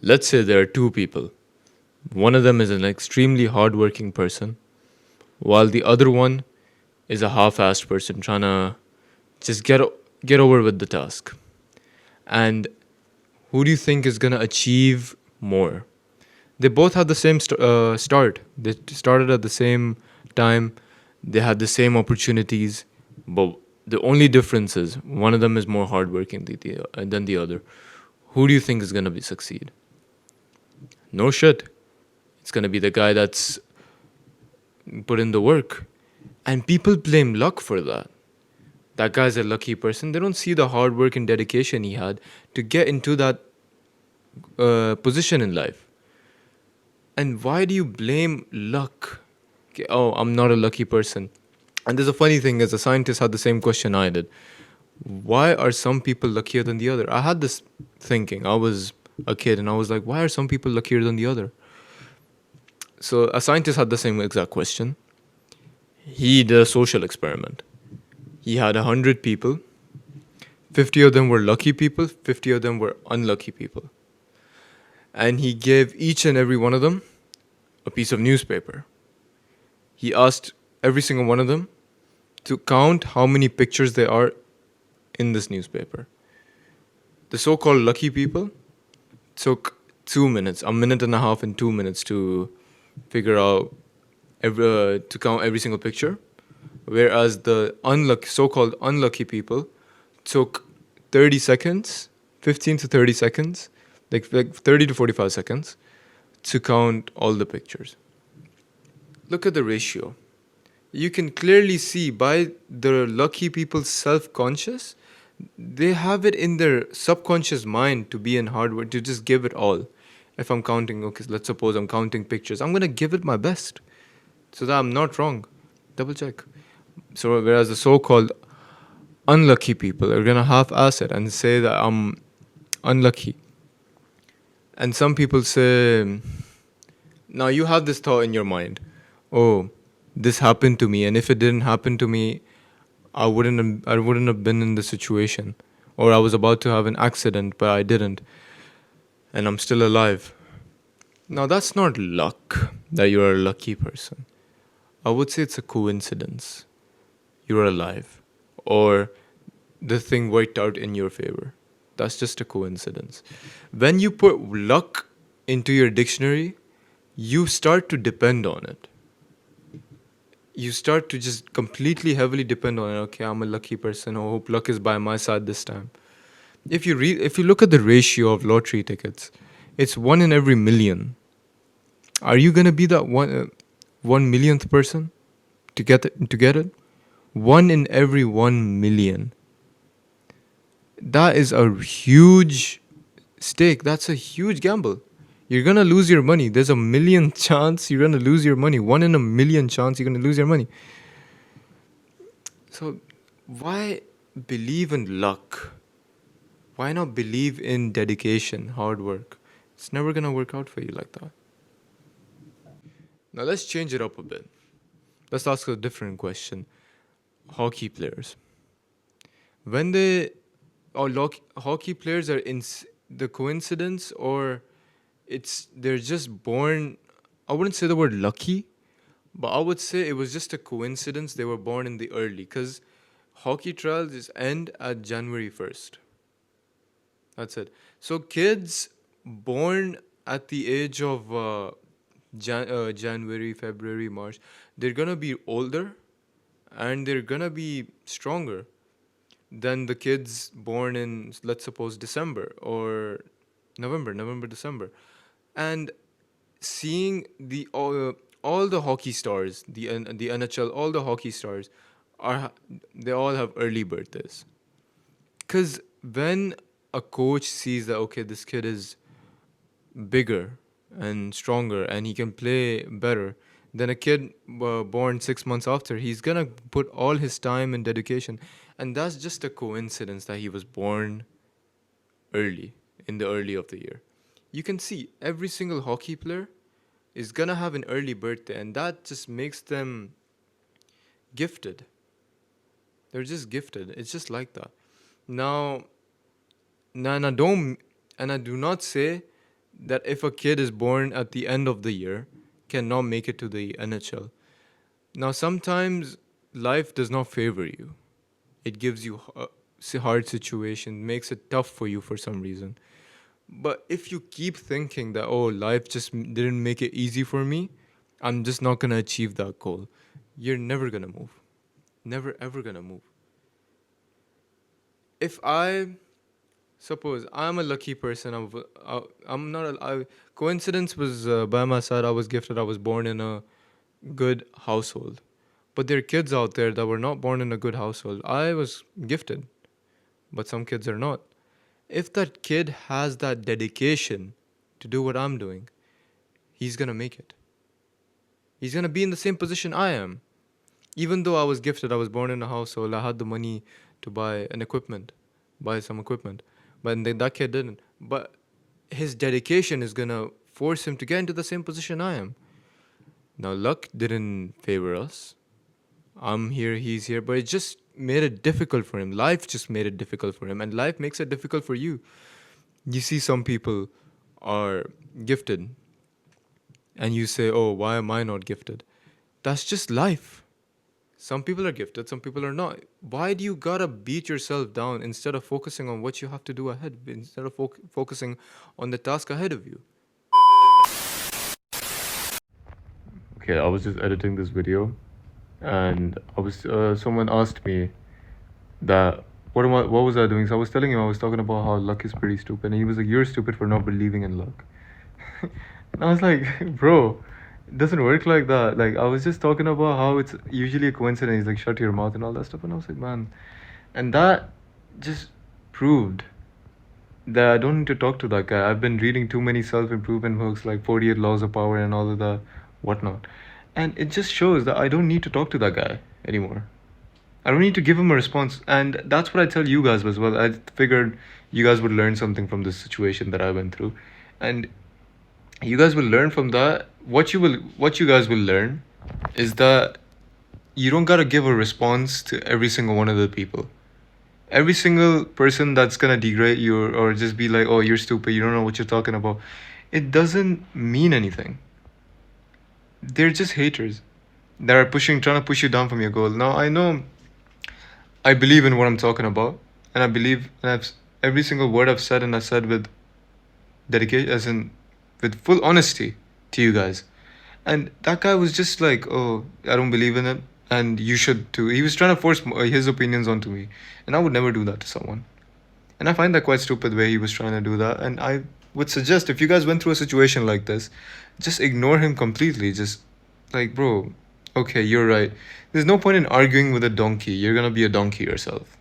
Let's say there are two people. One of them is an extremely hardworking person, while the other one is a half-assed person trying to just get over with the task. And who do you think is gonna achieve more? They both had the same start. They started at the same time. They had the same opportunities, but the only difference is one of them is more hardworking than the other. Who do you think is gonna be succeed? No shit. It's gonna be the guy that's put in the work, and people blame luck for that. That guy's a lucky person. They don't see the hard work and dedication he had to get into that position in life. And why do you blame luck? Okay, oh, I'm not a lucky person. And there's a funny thing: as a scientist, had the same question I did. Why are some people luckier than the other? I had this thinking. I was a kid, and I was like, why are some people luckier than the other? So a scientist had the same exact question. He did a social experiment. He had 100 people. 50 of them were lucky people. 50 of them were unlucky people. And he gave each and every one of them a piece of newspaper. He asked every single one of them to count how many pictures there are in this newspaper. The so-called lucky people took 2 minutes, a minute and a half and 2 minutes to figure out to count every single picture, whereas the so-called unlucky people took 30 seconds, 15 to 30 seconds, like 30 to 45 seconds to count all the pictures. Look at the ratio. You can clearly see by the lucky people's self-conscious, they have it in their subconscious mind to be in hard work, to just give it all. If I'm counting, okay, let's suppose I'm counting pictures, I'm going to give it my best so that I'm not wrong. Double check. So whereas the so-called unlucky people are going to half-ass it and say that I'm unlucky. And some people say, now you have this thought in your mind, oh, this happened to me, and if it didn't happen to me, I wouldn't have been in this situation, or I was about to have an accident, but I didn't, and I'm still alive. Now that's not luck that you're a lucky person. I would say it's a coincidence. You're alive, or the thing worked out in your favor. That's just a coincidence. When you put luck into your dictionary, you start to depend on it. You start to just completely heavily depend on it. Okay, I'm a lucky person. I hope luck is by my side this time. If you look at the ratio of lottery tickets, it's 1 in every 1,000,000. Are you gonna be that 1 millionth person to get it? 1 in every 1 million. That is a huge stake. That's a huge gamble. You're gonna lose your money. There's a million chance you're gonna lose your money. 1 in 1,000,000 chance you're gonna lose your money. So why believe in luck? Why not believe in dedication, hard work? It's never gonna work out for you like that. Now let's change it up a bit. Let's ask a different question. Hockey players. When they hockey players are in the coincidence, or they're just born. I wouldn't say the word lucky, but I would say it was just a coincidence they were born in the early, because hockey trials just end at January 1st. That's it. So kids born at the age of January, February, March, they're gonna be older and they're gonna be stronger than the kids born in, let's suppose, December or November, December. And seeing all the hockey stars, the NHL, all the hockey stars they all have early birthdays. Because when a coach sees that, okay, this kid is bigger and stronger and he can play better than a kid born 6 months after, he's gonna put all his time and dedication. And that's just a coincidence that he was born early, in the early of the year. You can see every single hockey player is gonna have an early birthday, and that just makes them gifted. They're just gifted. It's just like that. Now, and I do not say that if a kid is born at the end of the year, cannot make it to the NHL. Now, sometimes life does not favor you. It gives you hard situation, makes it tough for you for some reason. But if you keep thinking that, oh, life just didn't make it easy for me, I'm just not gonna achieve that goal, you're never gonna move. Never ever gonna move. If I suppose I'm a lucky person, I'm not. Coincidence was by my side. I was gifted. I was born in a good household. But there are kids out there that were not born in a good household. I was gifted, but some kids are not. If that kid has that dedication to do what I'm doing, he's gonna make it. He's gonna be in the same position I am. Even though I was gifted, I was born in a household, I had the money to buy some equipment. But then that kid didn't. But his dedication is gonna force him to get into the same position I am. Now, luck didn't favor us. I'm here, he's here, but it just made it difficult for him. Life just made it difficult for him, and life makes it difficult for you. You see, some people are gifted, and you say, oh, why am I not gifted? That's just life. Some people are gifted, some people are not. Why do you gotta beat yourself down instead of focusing on what you have to do ahead, instead of focusing on the task ahead of you? Okay, I was just editing this video, and someone asked me that what was I doing? So I was telling him I was talking about how luck is pretty stupid, and he was like, "You're stupid for not believing in luck." And I was like, "Bro, it doesn't work like that." Like I was just talking about how it's usually a coincidence. He's like, "Shut your mouth" and all that stuff, and I was like, "Man," and that just proved that I don't need to talk to that guy. I've been reading too many self improvement books like 48 Laws of Power and all of the whatnot. And it just shows that I don't need to talk to that guy anymore. I don't need to give him a response. And that's what I tell you guys as well. I figured you guys would learn something from this situation that I went through. And you guys will learn from that. What you guys will learn is that you don't gotta give a response to every single one of the people. Every single person that's gonna degrade you or just be like, oh, you're stupid, you don't know what you're talking about, it doesn't mean anything. They're just haters that are trying to push you down from your goal. Now I know I believe in what I'm talking about, and I believe, and every single word I've said, and I said with dedication, as in with full honesty to you guys. And that guy was just like, oh, I don't believe in it, and you should too. He was trying to force his opinions onto me, and I would never do that to someone. And I find that quite stupid way he was trying to do that. And I would suggest if you guys went through a situation like this, just ignore him completely. Just like, bro, okay, you're right. There's no point in arguing with a donkey. You're gonna be a donkey yourself.